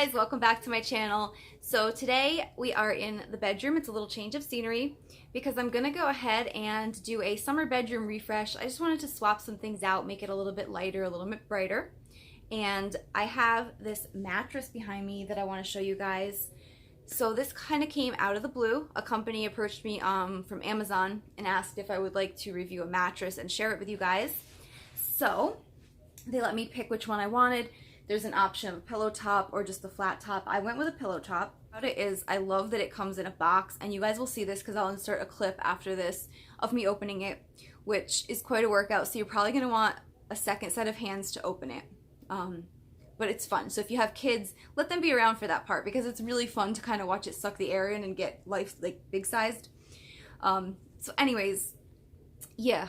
guys, welcome back to my channel. So today we are in the bedroom. It's a little change of scenery because I'm gonna go ahead and do a summer bedroom refresh. I just wanted to swap some things out, make it a little bit lighter, a little bit brighter. And I have this mattress behind me that I want to show you guys. So this kind of came out of the blue. A company approached me from Amazon and asked if I would like to review a mattress and share it with you guys. So they let me pick which one I wanted. There's an option of a pillow top or just a flat top. I went with a pillow top. What it is, I love that it comes in a box, and you guys will see this because I'll insert a clip after this of me opening it, which is quite a workout, so you're probably going to want a second set of hands to open it. But it's fun. So if you have kids, let them be around for that part because it's really fun to kind of watch it suck the air in and get life like big sized. So anyways, yeah.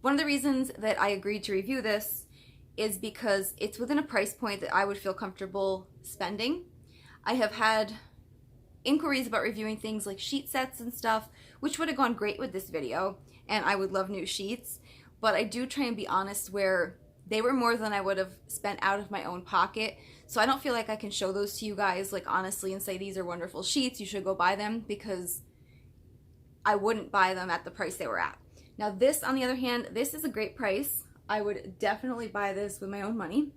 One of the reasons that I agreed to review this is because it's within a price point that I would feel comfortable spending. I have had inquiries about reviewing things like sheet sets and stuff, which would have gone great with this video, and I would love new sheets, but I do try and be honest where they were more than I would have spent out of my own pocket, so I don't feel like I can show those to you guys like honestly and say these are wonderful sheets, you should go buy them, because I wouldn't buy them at the price they were at. Now this, on the other hand, this is a great price. I would definitely buy this with my own money,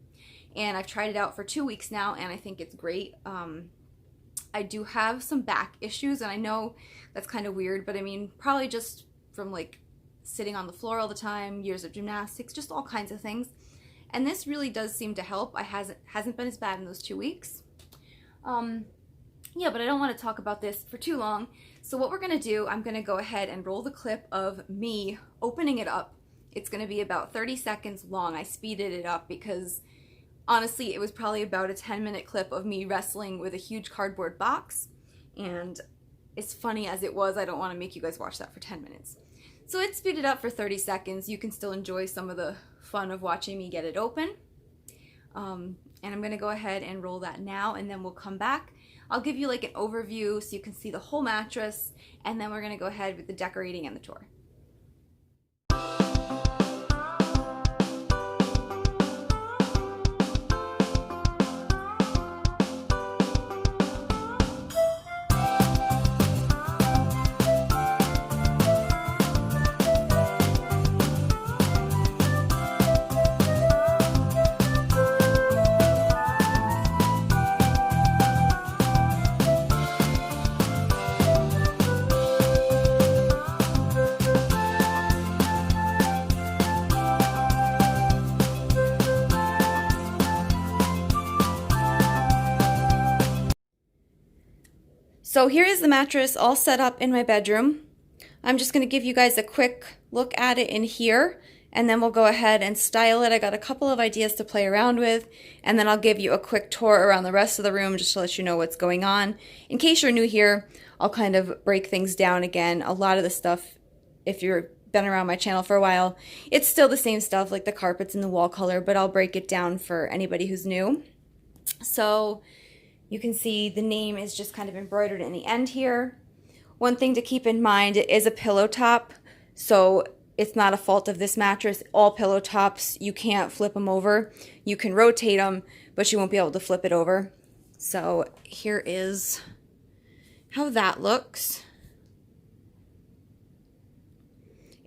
and I've tried it out for 2 weeks now and I think it's great. I do have some back issues, and I know that's kind of weird, but I mean probably just from like sitting on the floor all the time, years of gymnastics, just all kinds of things, and this really does seem to help. Hasn't been as bad in those 2 weeks. Yeah, but I don't want to talk about this for too long, so what we're gonna do, I'm gonna go ahead and roll the clip of me opening it up. It's going to be about 30 seconds long. I speeded it up because honestly it was probably about a 10-minute clip of me wrestling with a huge cardboard box, and as funny as it was, I don't want to make you guys watch that for 10 minutes. So it's speeded up for 30 seconds. You can still enjoy some of the fun of watching me get it open. And I'm going to go ahead and roll that now, and then we'll come back. I'll give you like an overview so you can see the whole mattress, and then we're going to go ahead with the decorating and the tour. So here is the mattress all set up in my bedroom. I'm just going to give you guys a quick look at it in here, and then we'll go ahead and style it. I got a couple of ideas to play around with, and then I'll give you a quick tour around the rest of the room just to let you know what's going on. In case you're new here, I'll kind of break things down again. A lot of the stuff, if you've been around my channel for a while, it's still the same stuff like the carpets and the wall color, but I'll break it down for anybody who's new. So you can see the name is just kind of embroidered in the end here. One thing to keep in mind, it is a pillow top, so it's not a fault of this mattress. All pillow tops, you can't flip them over. You can rotate them, but you won't be able to flip it over. So here is how that looks.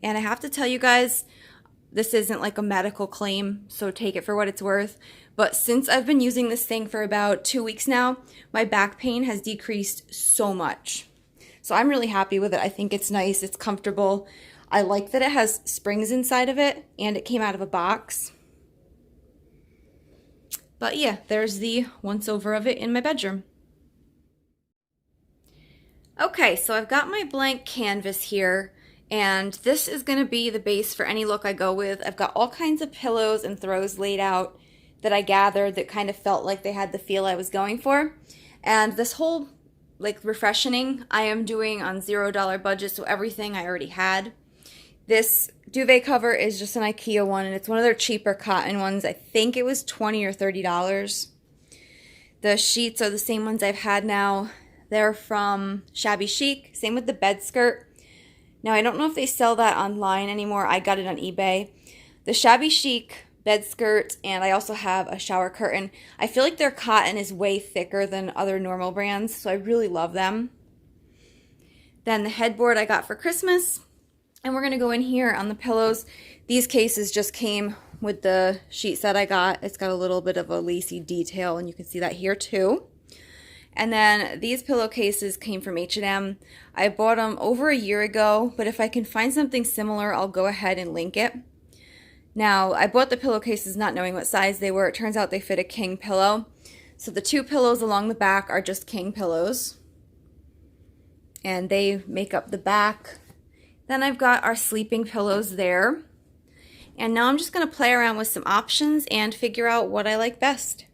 And I have to tell you guys, this isn't like a medical claim, so take it for what it's worth. But since I've been using this thing for about 2 weeks now, my back pain has decreased so much. So I'm really happy with it. I think it's nice, it's comfortable. I like that it has springs inside of it, and it came out of a box. But yeah, there's the once over of it in my bedroom. Okay, so I've got my blank canvas here, and this is going to be the base for any look I go with. I've got all kinds of pillows and throws laid out that I gathered that kind of felt like they had the feel I was going for. And this whole like refreshing I am doing on $0 budget, so everything I already had. This duvet cover is just an IKEA one, and it's one of their cheaper cotton ones. I think it was $20 or $30. The sheets are the same ones I've had now. They're from Shabby Chic. Same with the bed skirt. Now I don't know if they sell that online anymore. I got it on eBay. The Shabby Chic bed skirt, and I also have a shower curtain. I feel like their cotton is way thicker than other normal brands, so I really love them. Then the headboard I got for Christmas, and we're going to go in here on the pillows. These cases just came with the sheet set I got. It's got a little bit of a lacy detail, and you can see that here too. And then these pillowcases came from H&M. I bought them over a year ago, but if I can find something similar, I'll go ahead and link it. Now, I bought the pillowcases not knowing what size they were. It turns out they fit a king pillow. So the two pillows along the back are just king pillows, and they make up the back. Then I've got our sleeping pillows there. And now I'm just going to play around with some options and figure out what I like best.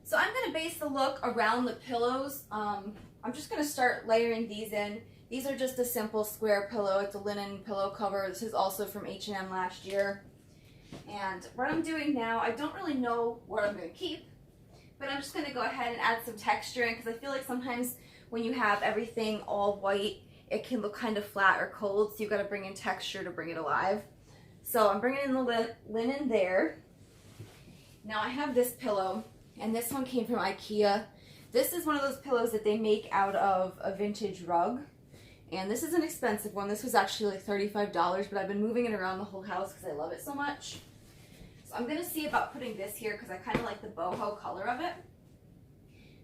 So I'm going to base the look around the pillows. I'm just going to start layering these in. These are just a simple square pillow. It's a linen pillow cover. This is also from H&M last year. And what I'm doing now, I don't really know what I'm going to keep, but I'm just going to go ahead and add some texture in, because I feel like sometimes when you have everything all white, it can look kind of flat or cold, so you've got to bring in texture to bring it alive. So I'm bringing in the linen there. Now I have this pillow, and this one came from IKEA. This is one of those pillows that they make out of a vintage rug. And this is an expensive one. This was actually like $35, but I've been moving it around the whole house because I love it so much. So I'm going to see about putting this here because I kind of like the boho color of it.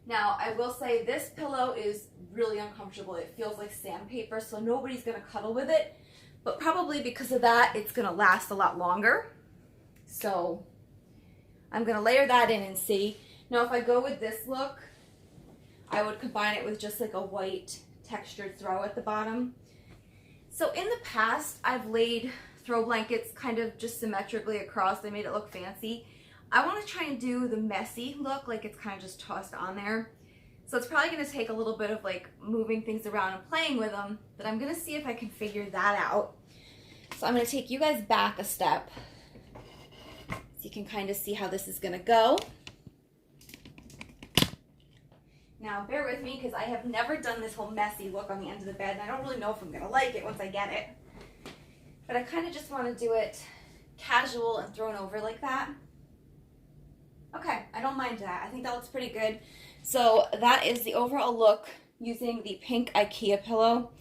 Now, I will say this pillow is really uncomfortable. It feels like sandpaper, so nobody's going to cuddle with it. But probably because of that, it's going to last a lot longer. So I'm going to layer that in and see. Now, if I go with this look, I would combine it with just like a white textured throw at the bottom. So in the past, I've laid throw blankets kind of just symmetrically across. They made it look fancy. I want to try and do the messy look, like it's kind of just tossed on there. So it's probably going to take a little bit of like moving things around and playing with them, but I'm going to see if I can figure that out. So I'm going to take you guys back a step so you can kind of see how this is going to go. Now bear with me because I have never done this whole messy look on the end of the bed, and I don't really know if I'm going to like it once I get it. But I kind of just want to do it casual and thrown over like that. Okay, I don't mind that. I think that looks pretty good. So that is the overall look using the pink IKEA pillow.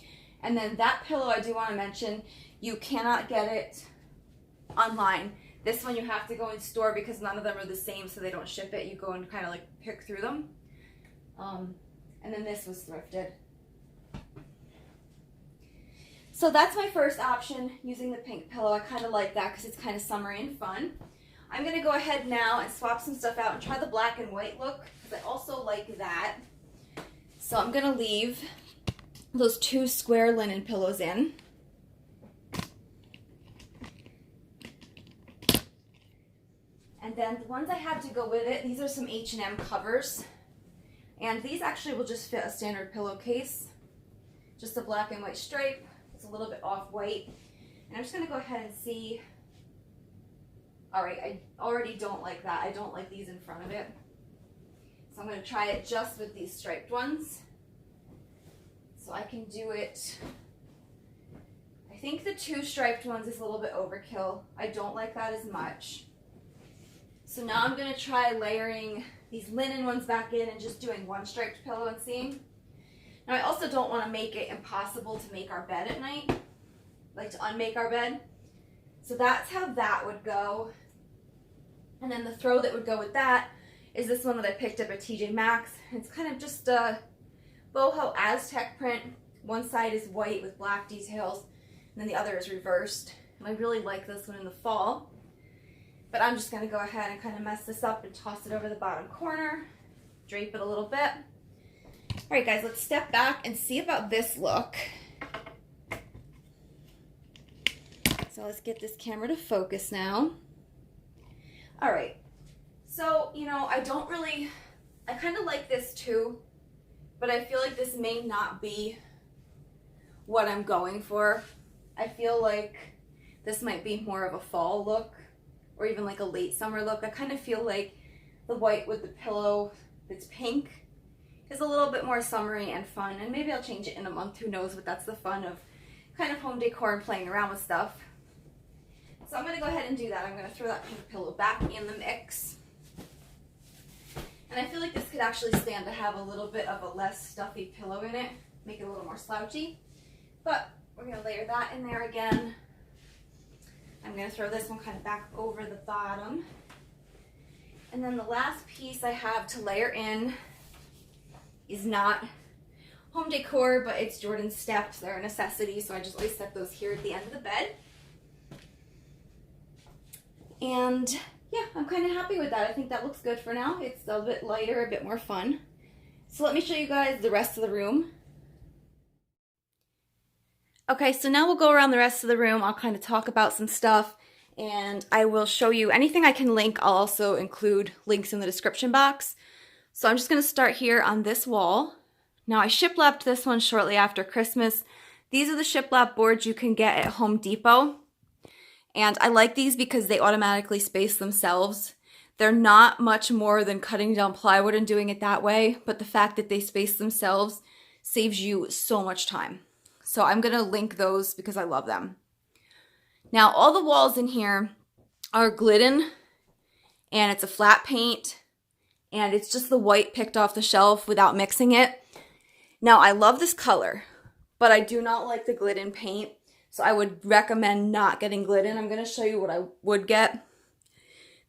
And then that pillow, I do want to mention, you cannot get it online. This one you have to go in store because none of them are the same, so they don't ship it. You go and kind of like pick through them. And then this was thrifted. So that's my first option, using the pink pillow. I kind of like that because it's kind of summery and fun. I'm going to go ahead now and swap some stuff out and try the black and white look because I also like that. So I'm going to leave those two square linen pillows in. And then the ones I have to go with it, these are some H&M covers. And these actually will just fit a standard pillowcase. Just a black and white stripe. It's a little bit off-white. And I'm just going to go ahead and see. All right, I already don't like that. I don't like these in front of it. So I'm going to try it just with these striped ones. So I can do it. I think the two striped ones is a little bit overkill. I don't like that as much. So now I'm going to try layering these linen ones back in and just doing one striped pillow and seeing. Now I also don't want to make it impossible to make our bed at night, like to unmake our bed. So that's how that would go. And then the throw that would go with that is this one that I picked up at TJ Maxx. It's kind of just a boho Aztec print. One side is white with black details, and then the other is reversed. And I really like this one in the fall. But I'm just going to go ahead and kind of mess this up and toss it over the bottom corner, drape it a little bit. All right, guys, let's step back and see about this look. So let's get this camera to focus now. All right, so, you know, I kind of like this too, but I feel like this may not be what I'm going for. I feel like this might be more of a fall look or even like a late summer look. I kind of feel like the white with the pillow that's pink is a little bit more summery and fun, and maybe I'll change it in a month, who knows, but that's the fun of kind of home decor and playing around with stuff. So I'm going to go ahead and do that. I'm going to throw that pink pillow back in the mix. And I feel like this could actually stand to have a little bit of a less stuffy pillow in it, make it a little more slouchy. But we're going to layer that in there again. I'm going to throw this one kind of back over the bottom. And then the last piece I have to layer in is not home decor, but it's Jordan's steps. They're a necessity, so I just always set those here at the end of the bed. And yeah, I'm kind of happy with that. I think that looks good for now. It's a bit lighter, a bit more fun. So let me show you guys the rest of the room. Okay, so now we'll go around the rest of the room. I'll kind of talk about some stuff, and I will show you anything I can link. I'll also include links in the description box. So I'm just going to start here on this wall. Now I shiplapped this one shortly after Christmas. These are the shiplap boards you can get at Home Depot. And I like these because they automatically space themselves. They're not much more than cutting down plywood and doing it that way, but the fact that they space themselves saves you so much time. So I'm going to link those because I love them. Now all the walls in here are Glidden, and it's a flat paint, and it's just the white picked off the shelf without mixing it. Now I love this color, but I do not like the Glidden paint. So I would recommend not getting Glidden. I'm going to show you what I would get.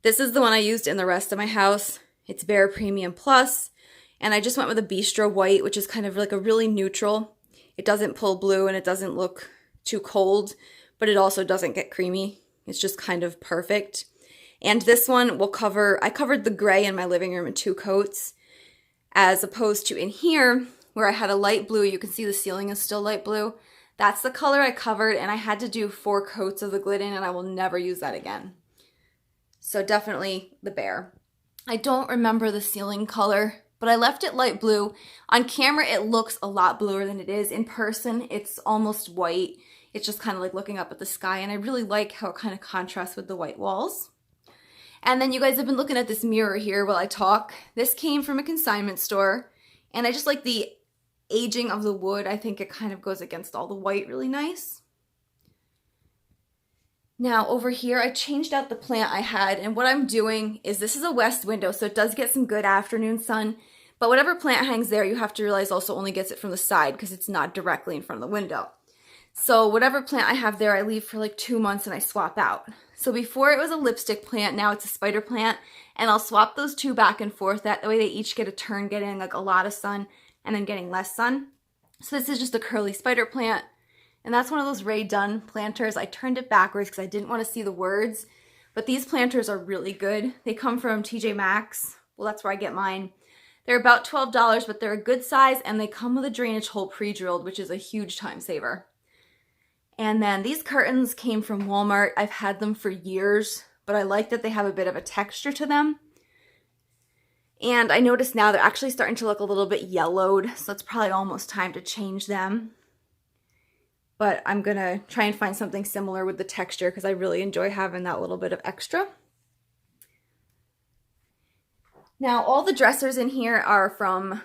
This is the one I used in the rest of my house. It's Bare Premium Plus. And I just went with a Bistro White, which is kind of like a really neutral. It doesn't pull blue and it doesn't look too cold, but it also doesn't get creamy. It's just kind of perfect. And this one will cover, I covered the gray in my living room in 2 coats, as opposed to in here where I had a light blue. You can see the ceiling is still light blue. That's the color I covered, and I had to do 4 coats of the Glidden, and I will never use that again. So definitely the Bare. I don't remember the ceiling color, but I left it light blue. On camera, it looks a lot bluer than it is. In person, it's almost white. It's just kind of like looking up at the sky, and I really like how it kind of contrasts with the white walls. And then you guys have been looking at this mirror here while I talk. This came from a consignment store, and I just like the aging of the wood. I think it kind of goes against all the white really nice. Now over here, I changed out the plant I had, and what I'm doing is, this is a west window, so it does get some good afternoon sun, but whatever plant hangs there, you have to realize also only gets it from the side because it's not directly in front of the window. So whatever plant I have there, I leave for like 2 months and I swap out. So before it was a lipstick plant, now it's a spider plant, and I'll swap those 2 back and forth. That way they each get a turn, getting like a lot of sun and then getting less sun. So this is just a curly spider plant, and that's one of those Ray Dunn planters. I turned it backwards because I didn't want to see the words, but these planters are really good. They come from TJ Maxx. Well, that's where I get mine. They're about $12, but they're a good size, and they come with a drainage hole pre-drilled, which is a huge time saver. And then these curtains came from Walmart. I've had them for years, but I like that they have a bit of a texture to them. And I noticed now they're actually starting to look a little bit yellowed, so it's probably almost time to change them. But I'm going to try and find something similar with the texture because I really enjoy having that little bit of extra. Now, all the dressers in here are from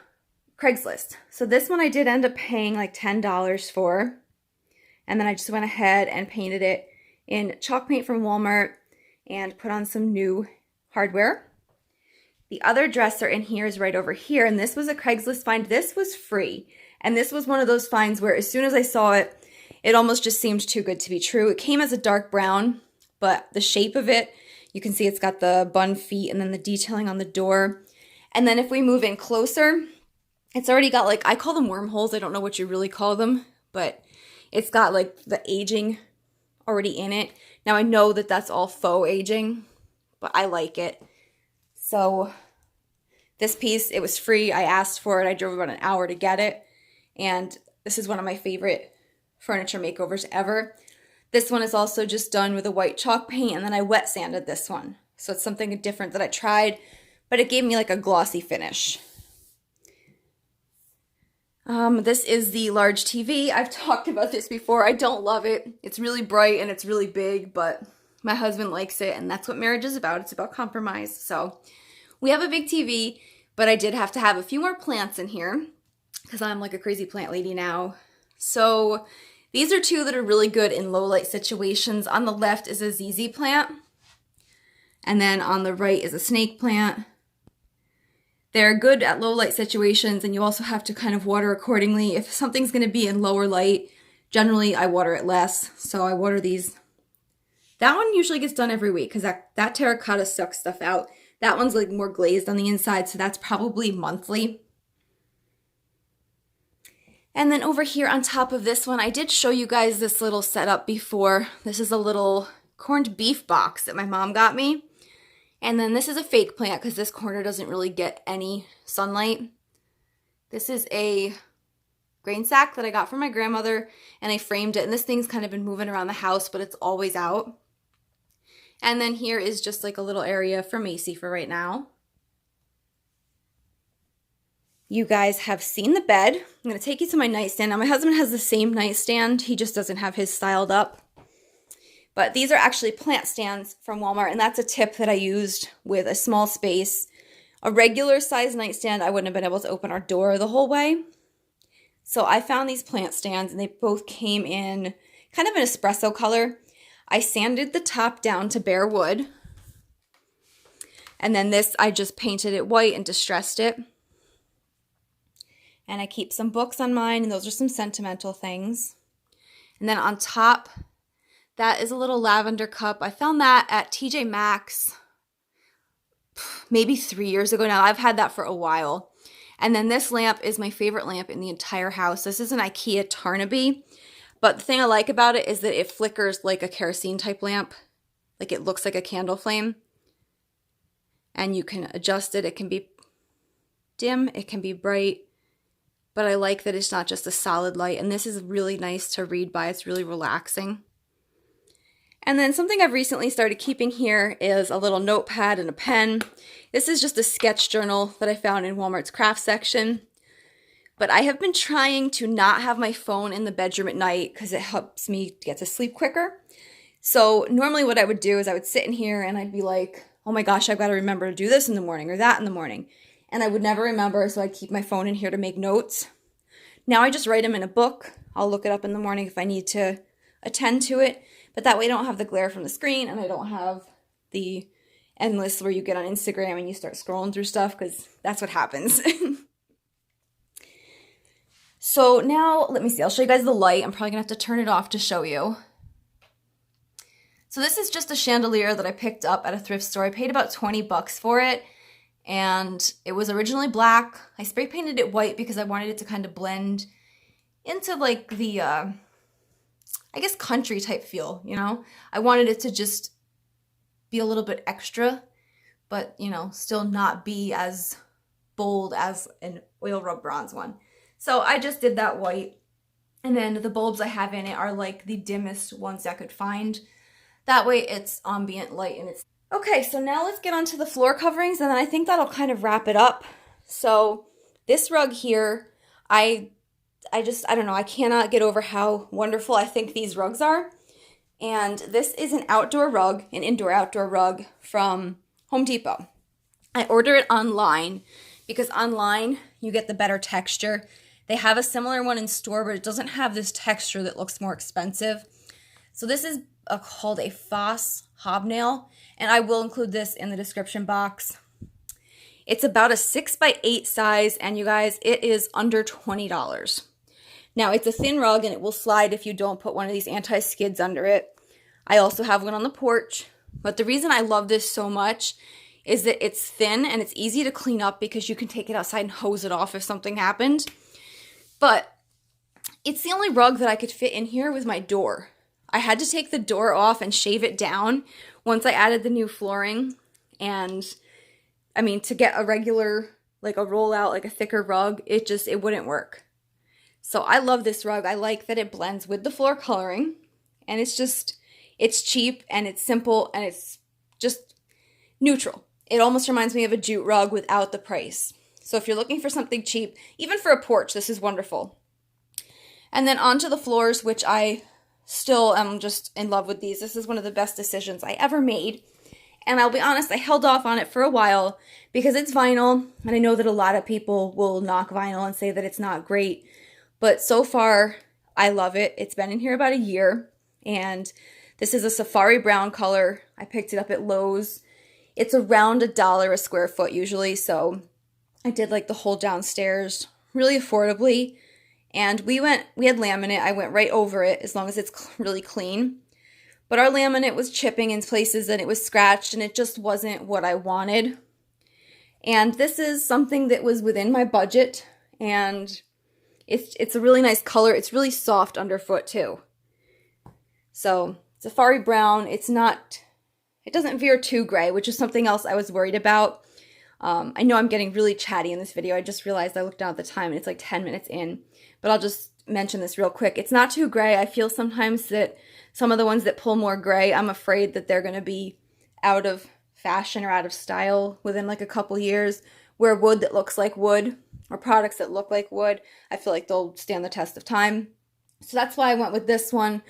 Craigslist. So this one I did end up paying like $10 for. And then I just went ahead and painted it in chalk paint from Walmart and put on some new hardware. The other dresser in here is right over here, and this was a Craigslist find. This was free, and this was one of those finds where as soon as I saw it, it almost just seemed too good to be true. It came as a dark brown, but the shape of it, you can see it's got the bun feet and then the detailing on the door. And then if we move in closer, it's already got like, I call them wormholes. I don't know what you really call them, but it's got like the aging already in it. Now I know that that's all faux aging, but I like it. So this piece, it was free. I asked for it. I drove about an hour to get it. And this is one of my favorite furniture makeovers ever. This one is also just done with a white chalk paint, and then I wet sanded this one. So it's something different that I tried, but it gave me like a glossy finish. This is the large TV. I've talked about this before. I don't love it. It's really bright and it's really big, but my husband likes it, and that's what marriage is about. It's about compromise. So we have a big TV, but I did have to have a few more plants in here because I'm like a crazy plant lady now. So These are two that are really good in low light situations. On the left is a ZZ plant, and then on the right is a snake plant. They're good at low light situations, and you also have to kind of water accordingly. If something's going to be in lower light, generally I water it less, so I water these. That one usually gets done every week because that terracotta sucks stuff out. That one's like more glazed on the inside, so that's probably monthly. And then over here on top of this one, I did show you guys this little setup before. This is a little corned beef box that my mom got me. And then this is a fake plant because this corner doesn't really get any sunlight. This is a grain sack that I got from my grandmother, and I framed it. And this thing's kind of been moving around the house, but it's always out. And then here is just like a little area for Macy for right now. You guys have seen the bed. I'm going to take you to my nightstand. Now, my husband has the same nightstand. He just doesn't have his styled up. But these are actually plant stands from Walmart, and that's a tip that I used with a small space. A regular size nightstand, I wouldn't have been able to open our door the whole way. So I found these plant stands, and they both came in kind of an espresso color. I sanded the top down to bare wood. And then this, I just painted it white and distressed it. And I keep some books on mine, and those are some sentimental things. And then on top, that is a little lavender cup. I found that at TJ Maxx maybe 3 years ago now. I've had that for a while. And then this lamp is my favorite lamp in the entire house. This is an IKEA Tarnaby. But the thing I like about it is that it flickers like a kerosene type lamp. Like it looks like a candle flame. And you can adjust it. It can be dim. It can be bright. But I like that it's not just a solid light. And this is really nice to read by. It's really relaxing. And then something I've recently started keeping here is a little notepad and a pen. This is just a sketch journal that I found in Walmart's craft section. But I have been trying to not have my phone in the bedroom at night because it helps me get to sleep quicker. So normally what I would do is I would sit in here and I'd be like, oh my gosh, I've got to remember to do this in the morning or that in the morning. And I would never remember, so I'd keep my phone in here to make notes. Now I just write them in a book. I'll look it up in the morning if I need to attend to it. But that way I don't have the glare from the screen, and I don't have the endless where you get on Instagram and you start scrolling through stuff, because that's what happens. So now, let me see. I'll show you guys the light. I'm probably going to have to turn it off to show you. So this is just a chandelier that I picked up at a thrift store. I paid about 20 bucks for it. And it was originally black. I spray painted it white because I wanted it to kind of blend into like the, I guess, country type feel, you know? I wanted it to just be a little bit extra, but, you know, still not be as bold as an oil rub bronze one. So I just did that white. And then the bulbs I have in it are like the dimmest ones I could find. That way it's ambient light and it's... Okay, so now let's get onto the floor coverings, and then I think that'll kind of wrap it up. So this rug here, I don't know, I cannot get over how wonderful I think these rugs are. And this is an outdoor rug, an indoor-outdoor rug from Home Depot. I order it online because online you get the better texture. They have a similar one in store, but it doesn't have this texture that looks more expensive. So this is called a Foss hobnail, and I will include this in the description box. It's about a 6x8 size, and you guys, it is under $20. Now, it's a thin rug, and it will slide if you don't put one of these anti-skids under it. I also have one on the porch, but the reason I love this so much is that it's thin, and it's easy to clean up because you can take it outside and hose it off if something happened. But it's the only rug that I could fit in here with my door. I had to take the door off and shave it down once I added the new flooring. And I mean, to get a regular, like a rollout, like a thicker rug, it wouldn't work. So I love this rug. I like that it blends with the floor coloring, and it's cheap and it's simple and it's just neutral. It almost reminds me of a jute rug without the price. So if you're looking for something cheap, even for a porch, this is wonderful. And then onto the floors, which I still am just in love with these. This is one of the best decisions I ever made. And I'll be honest, I held off on it for a while because it's vinyl. And I know that a lot of people will knock vinyl and say that it's not great. But so far, I love it. It's been in here about a year, and this is a safari brown color. I picked it up at Lowe's. It's around $1 a square foot usually, so I did like the whole downstairs really affordably. And we had laminate. I went right over it as long as it's really clean. But our laminate was chipping in places and it was scratched and it just wasn't what I wanted. And this is something that was within my budget, and it's a really nice color. It's really soft underfoot too. So safari brown, it doesn't veer too gray, which is something else I was worried about. I know I'm getting really chatty in this video. I just realized I looked down at the time and it's like 10 minutes in, but I'll just mention this real quick. It's not too gray. I feel sometimes that some of the ones that pull more gray, I'm afraid that they're going to be out of fashion or out of style within like a couple years, where wood that looks like wood or products that look like wood, I feel like they'll stand the test of time. So that's why I went with this one.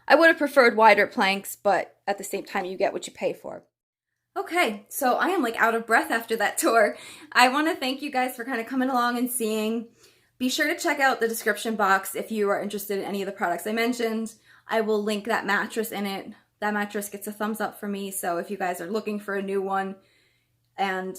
I would have preferred wider planks, but at the same time, you get what you pay for. Okay, so I am like out of breath after that tour. I want to thank you guys for kind of coming along and seeing. Be sure to check out the description box if you are interested in any of the products I mentioned. I will link that mattress in it. That mattress gets a thumbs up for me, so if you guys are looking for a new one and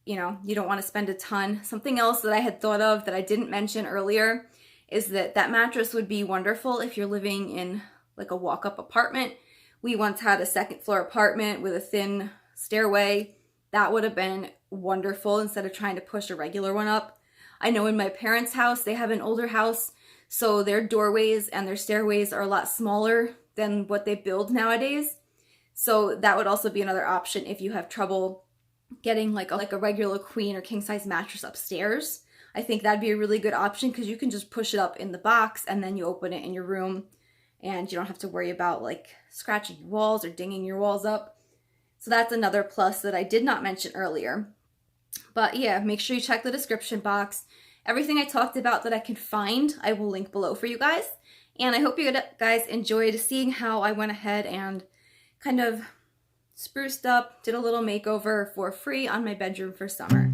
you don't want to spend a ton. Something else that I had thought of that I didn't mention earlier is that mattress would be wonderful if you're living in like a walk-up apartment. We once had a second floor apartment with a thin stairway. That would have been wonderful instead of trying to push a regular one up. I know in my parents' house, they have an older house, so their doorways and their stairways are a lot smaller than what they build nowadays. So that would also be another option if you have trouble getting like a regular queen or king size mattress upstairs. I think that'd be a really good option because you can just push it up in the box and then you open it in your room and you don't have to worry about like scratching your walls or dinging your walls up. So that's another plus that I did not mention earlier. But yeah, make sure you check the description box. Everything I talked about that I can find, I will link below for you guys. And I hope you guys enjoyed seeing how I went ahead and kind of spruced up, did a little makeover for free on my bedroom for summer.